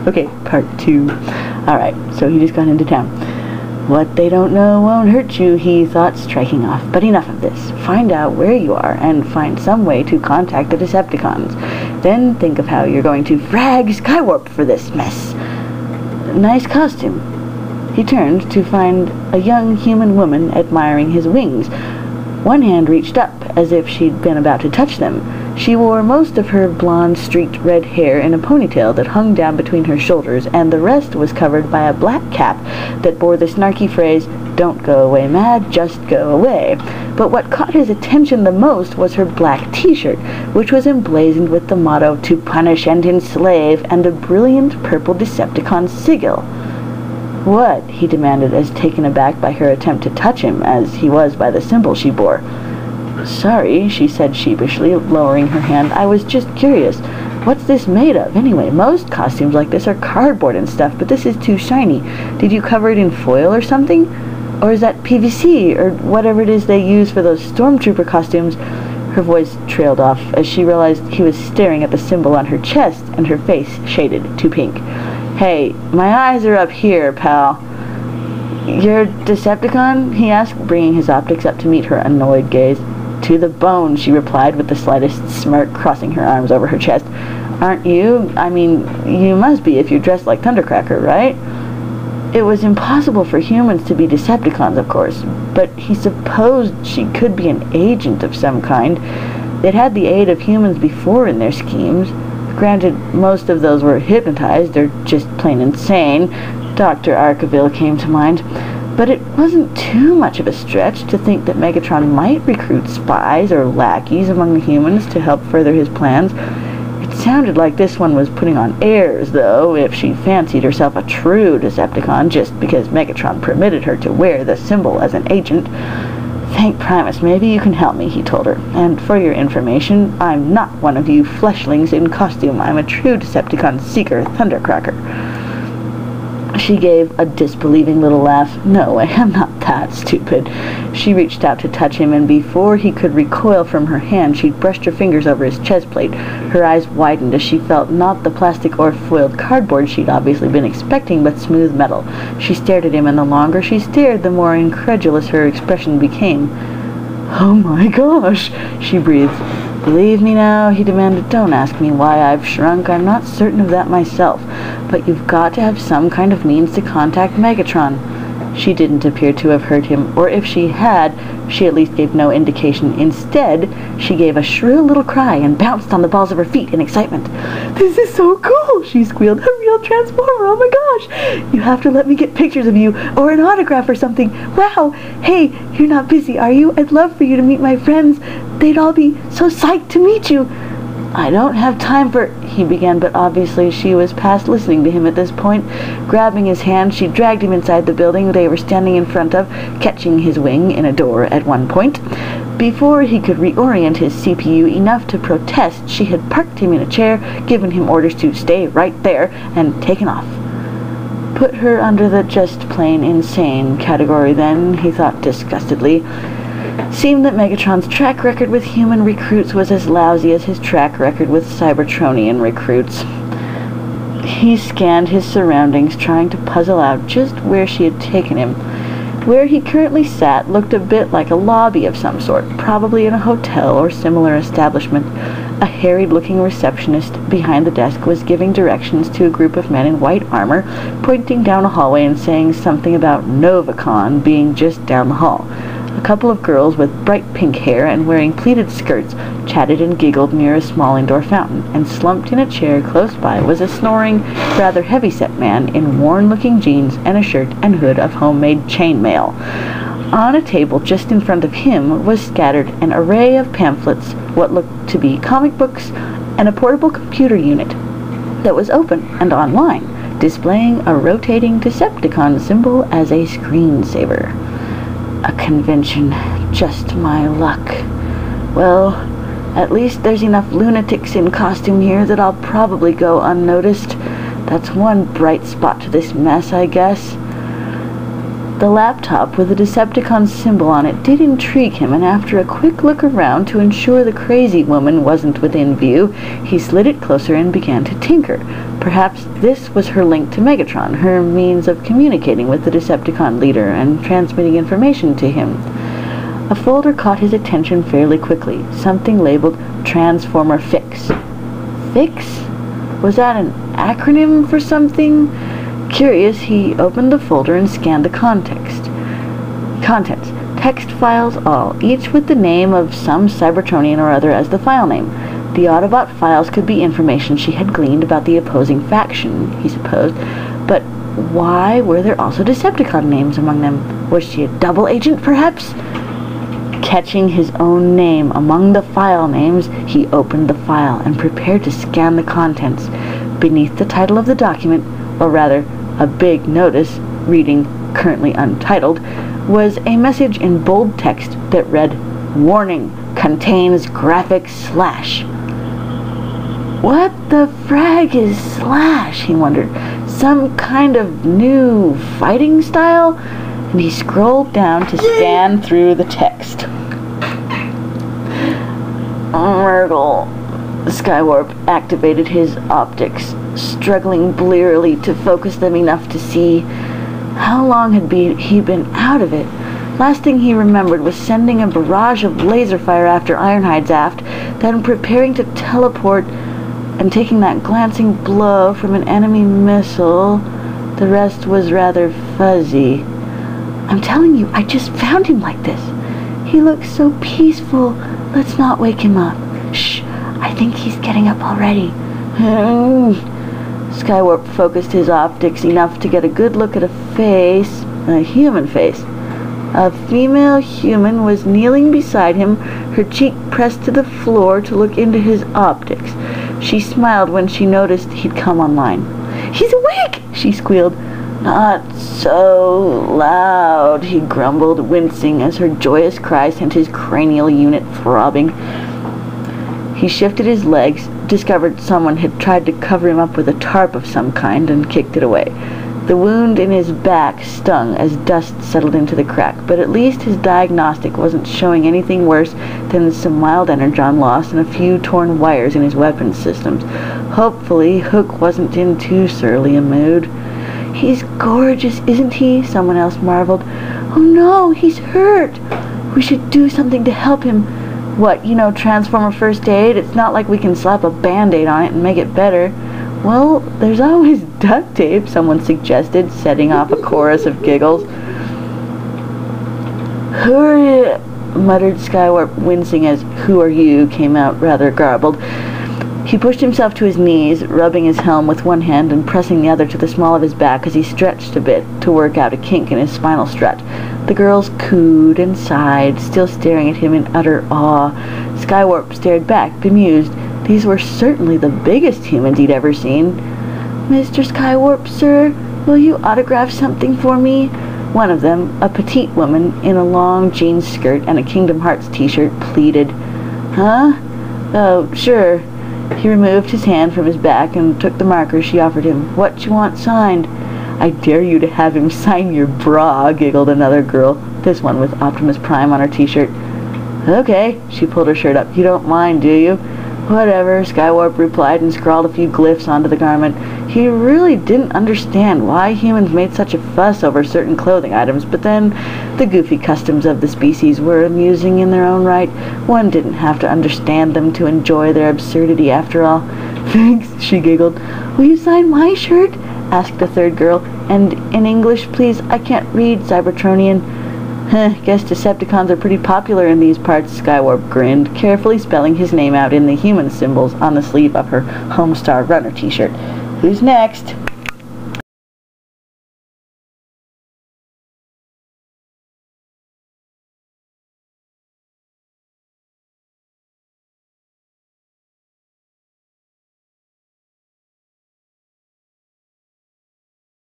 Okay, part 2. Alright, so he just got into town. What they don't know won't hurt you, he thought, striking off. But enough of this. Find out where you are and find some way to contact the Decepticons. Then think of how you're going to frag Skywarp for this mess. Nice costume. He turned to find a young human woman admiring his wings. One hand reached up, as if she'd been about to touch them. She wore most of her blonde, streaked red hair in a ponytail that hung down between her shoulders, and the rest was covered by a black cap that bore the snarky phrase, "Don't go away mad, just go away." But what caught his attention the most was her black t-shirt, which was emblazoned with the motto, "To punish and enslave," and a brilliant purple Decepticon sigil. "What?" he demanded, as taken aback by her attempt to touch him, as he was by the symbol she bore. "Sorry," she said sheepishly, lowering her hand. "I was just curious. What's this made of, anyway? Most costumes like this are cardboard and stuff, but this is too shiny. Did you cover it in foil or something? Or is that PVC, or whatever it is they use for those stormtrooper costumes?" Her voice trailed off as she realized he was staring at the symbol on her chest, and her face shaded to pink. "Hey, my eyes are up here, pal." "You're Decepticon?" he asked, bringing his optics up to meet her annoyed gaze. "To the bone," she replied with the slightest smirk, crossing her arms over her chest. "Aren't you? I mean, you must be if you're dressed like Thundercracker, right?" It was impossible for humans to be Decepticons, of course, but he supposed she could be an agent of some kind. They'd had the aid of humans before in their schemes. Granted, most of those were hypnotized or just plain insane. Dr. Arkeville came to mind. But it wasn't too much of a stretch to think that Megatron might recruit spies or lackeys among the humans to help further his plans. It sounded like this one was putting on airs, though, if she fancied herself a true Decepticon just because Megatron permitted her to wear the symbol as an agent. "Thank Primus, maybe you can help me," he told her. "And for your information, I'm not one of you fleshlings in costume. I'm a true Decepticon seeker, Thundercracker." She gave a disbelieving little laugh. "No way, I'm not that stupid." She reached out to touch him, and before he could recoil from her hand, she'd brushed her fingers over his chest plate. Her eyes widened as she felt not the plastic or foiled cardboard she'd obviously been expecting, but smooth metal. She stared at him, and the longer she stared, the more incredulous her expression became. "Oh my gosh," she breathed. "Believe me now," he demanded. "Don't ask me why I've shrunk. I'm not certain of that myself. But you've got to have some kind of means to contact Megatron." She didn't appear to have heard him, or if she had, she at least gave no indication. Instead, she gave a shrill little cry and bounced on the balls of her feet in excitement. "This is so cool," she squealed. "A real Transformer, oh my gosh! You have to let me get pictures of you, or an autograph or something. Wow! Hey, you're not busy, are you? I'd love for you to meet my friends. They'd all be so psyched to meet you." "I don't have time for—" he began, but obviously she was past listening to him at this point. Grabbing his hand, she dragged him inside the building they were standing in front of, catching his wing in a door at one point. Before he could reorient his CPU enough to protest, she had parked him in a chair, given him orders to stay right there, and taken off. Put her under the just plain insane category then, he thought disgustedly. Seemed that Megatron's track record with human recruits was as lousy as his track record with Cybertronian recruits. He scanned his surroundings, trying to puzzle out just where she had taken him. Where he currently sat looked a bit like a lobby of some sort, probably in a hotel or similar establishment. A harried-looking receptionist behind the desk was giving directions to a group of men in white armor, pointing down a hallway and saying something about NovaCon being just down the hall. A couple of girls with bright pink hair and wearing pleated skirts chatted and giggled near a small indoor fountain, and slumped in a chair close by was a snoring, rather heavy-set man in worn-looking jeans and a shirt and hood of homemade chainmail. On a table just in front of him was scattered an array of pamphlets, what looked to be comic books, and a portable computer unit that was open and online, displaying a rotating Decepticon symbol as a screensaver. A convention. Just my luck. Well, at least there's enough lunatics in costume here that I'll probably go unnoticed. That's one bright spot to this mess, I guess. The laptop with the Decepticon symbol on it did intrigue him, and after a quick look around to ensure the crazy woman wasn't within view, he slid it closer and began to tinker. Perhaps this was her link to Megatron, her means of communicating with the Decepticon leader and transmitting information to him. A folder caught his attention fairly quickly, something labeled Transformer Fix. Fix? Was that an acronym for something? Curious, he opened the folder and scanned the contents. Text files all, each with the name of some Cybertronian or other as the file name. The Autobot files could be information she had gleaned about the opposing faction, he supposed. But why were there also Decepticon names among them? Was she a double agent, perhaps? Catching his own name among the file names, he opened the file and prepared to scan the contents. Beneath the title of the document, or rather, a big notice reading currently untitled, was a message in bold text that read, "Warning, contains graphic slash." What the frag is slash, he wondered. Some kind of new fighting style? And he scrolled down to scan through the text. Myrtle. Skywarp activated his optics, struggling blearily to focus them enough to see. How long had he been out of it? Last thing he remembered was sending a barrage of laser fire after Ironhide's aft, then preparing to teleport and taking that glancing blow from an enemy missile. The rest was rather fuzzy. I'm telling you, I just found him like this. He looks so peaceful. Let's not wake him up. Shh, I think he's getting up already. Skywarp focused his optics enough to get a good look at a face, a human face. A female human was kneeling beside him, her cheek pressed to the floor to look into his optics. She smiled when she noticed he'd come online. "He's awake!" she squealed. "Not so loud," he grumbled, wincing as her joyous cry sent his cranial unit throbbing. He shifted his legs, discovered someone had tried to cover him up with a tarp of some kind, and kicked it away. The wound in his back stung as dust settled into the crack, but at least his diagnostic wasn't showing anything worse than some mild energon loss and a few torn wires in his weapons systems. Hopefully, Hook wasn't in too surly a mood. "He's gorgeous, isn't he?" someone else marveled. "Oh no, he's hurt. We should do something to help him." "What, Transformer first aid? It's not like we can slap a Band-Aid on it and make it better." "Well, there's always duct tape," someone suggested, setting off a chorus of giggles. "Who are you?" muttered Skywarp, wincing as "who are you?" came out rather garbled. He pushed himself to his knees, rubbing his helm with one hand and pressing the other to the small of his back as he stretched a bit to work out a kink in his spinal strut. The girls cooed and sighed, still staring at him in utter awe. Skywarp stared back, bemused. These were certainly the biggest humans he'd ever seen. "Mr. Skywarp, sir, will you autograph something for me?" One of them, a petite woman in a long jeans skirt and a Kingdom Hearts t-shirt, pleaded. "Huh? Oh, sure." He removed his hand from his back and took the marker she offered him. "What you want signed?" "I dare you to have him sign your bra," giggled another girl, this one with Optimus Prime on her t-shirt. "Okay." She pulled her shirt up. "You don't mind, do you?" "Whatever," Skywarp replied and scrawled a few glyphs onto the garment. He really didn't understand why humans made such a fuss over certain clothing items, but then the goofy customs of the species were amusing in their own right. One didn't have to understand them to enjoy their absurdity after all. "Thanks," she giggled. "Will you sign my shirt?" asked a third girl. "And in English, please. I can't read Cybertronian." Guess Decepticons are pretty popular in these parts," Skywarp grinned, carefully spelling his name out in the human symbols on the sleeve of her Homestar Runner t-shirt. "Who's next?"